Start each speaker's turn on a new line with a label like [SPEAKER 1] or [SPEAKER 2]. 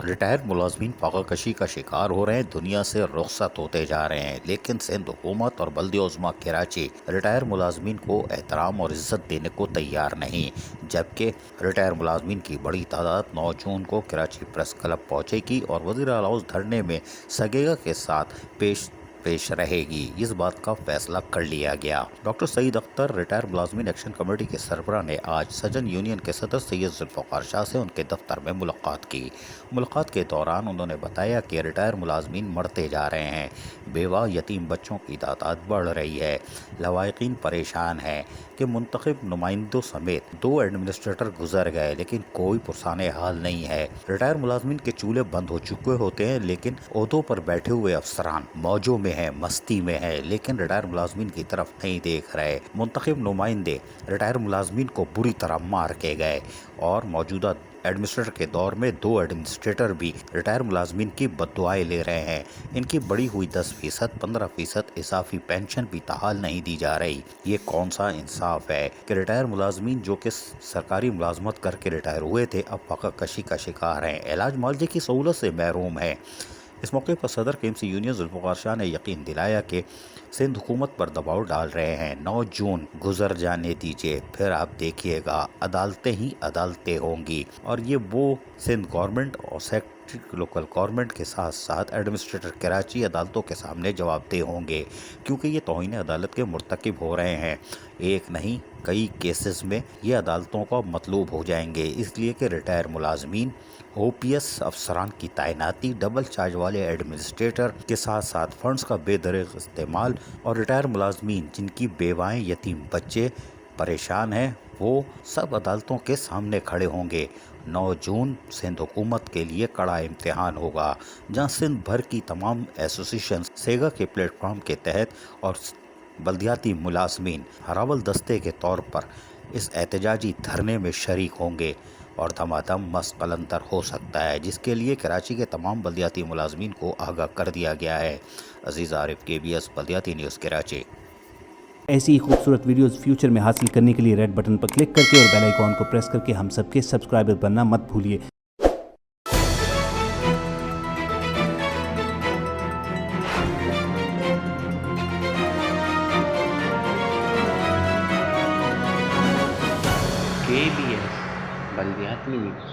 [SPEAKER 1] Retired ملازمین فاقہ کشی کا شکار ہو رہے ہیں، دنیا سے رخصت ہوتے جا رہے ہیں، لیکن سندھ حکومت اور بلدیہ عظمیٰ کراچی ریٹائر ملازمین کو احترام اور عزت دینے کو تیار نہیں، جبکہ ریٹائر ملازمین کی بڑی تعداد 9 جون کو کراچی پریس کلب پہنچے گی اور وزیر اعلیٰ ہاؤس دھرنے میں سگیگا کے ساتھ پیش رہے گی۔ اس بات کا فیصلہ کر لیا گیا۔ ڈاکٹر سعید اختر ریٹائر ملازمین ایکشن کمیٹی کے سربراہ نے آج سجن یونین کے صدر سید ذوالفقار شاہ سے ان کے دفتر میں ملاقات کی۔ ملاقات کے دوران انہوں نے بتایا کہ ریٹائر ملازمین مرتے جا رہے ہیں، بیوہ یتیم بچوں کی تعداد بڑھ رہی ہے، لواحقین پریشان ہیں کہ منتخب نمائندوں سمیت 2 ایڈمنسٹریٹر گزر گئے لیکن کوئی پرسان حال نہیں ہے۔ ریٹائر ملازمین کے چولہے بند ہو چکے ہوتے ہیں لیکن عہدوں پر بیٹھے ہوئے افسران موجوں میں ہیں، مستی میں ہیں، لیکن ریٹائر ملازمین کی طرف نہیں دیکھ رہے۔ منتخب نمائندے ریٹائر ملازمین کو بری طرح مار کے گئے اور موجودہ ایڈمنسٹریٹر کے دور میں 2 ایڈمنسٹریٹر بھی ریٹائر ملازمین کی بددعائیں لے رہے ہیں۔ ان کی بڑی ہوئی 10%، 15% اضافی پینشن بھی تحال نہیں دی جا رہی۔ یہ کون سا انصاف ہے کہ ریٹائر ملازمین جو کہ سرکاری ملازمت کر کے ریٹائر ہوئے تھے اب فاقہ کشی کا شکار ہیں، علاج معالجے کی سہولت سے محروم ہیں۔ اس موقع پر صدر KMC یونین ذوالفقار شاہ نے یقین دلایا کہ سندھ حکومت پر دباؤ ڈال رہے ہیں۔ 9 جون گزر جانے دیجیے، پھر آپ دیکھیے گا عدالتیں ہی عدالتیں ہوں گی، اور یہ وہ سندھ گورنمنٹ اور سیکٹری لوکل گورنمنٹ کے ساتھ ساتھ ایڈمنسٹریٹر کراچی عدالتوں کے سامنے جواب دہ ہوں گے، کیونکہ یہ توہین عدالت کے مرتکب ہو رہے ہیں۔ ایک نہیں کئی کیسز میں یہ عدالتوں کا مطلوب ہو جائیں گے، اس لیے کہ ریٹائر ملازمین OPS افسران کی تعیناتی، ڈبل چارج والے ایڈمنسٹریٹر کے ساتھ ساتھ فنڈز کا بے دریغ استعمال، اور ریٹائر ملازمین جن کی بیوائیں، یتیم بچے پریشان ہیں، وہ سب عدالتوں کے سامنے کھڑے ہوں گے۔ 9 جون سندھ حکومت کے لیے کڑا امتحان ہوگا، جہاں سندھ بھر کی تمام ایسوسیشنز سیگا کے پلیٹ فارم کے تحت اور بلدیاتی ملازمین ہراول دستے کے طور پر اس احتجاجی دھرنے میں شریک ہوں گے اور دھما دھم مس قلندر ہو سکتا ہے، جس کے لیے کراچی کے تمام بلدیاتی ملازمین کو آگاہ کر دیا گیا ہے۔ عزیز عارف، KBS بلدیاتی نیوز کراچی۔
[SPEAKER 2] ایسی ہی خوبصورت ویڈیوز فیوچر میں حاصل کرنے کے لیے ریڈ بٹن پر کلک کر کے اور بیل آئیکن کو پریس کر کے ہم سب کے سبسکرائبر بننا مت بھولیے۔
[SPEAKER 3] KBS بلدیاتی نیوز۔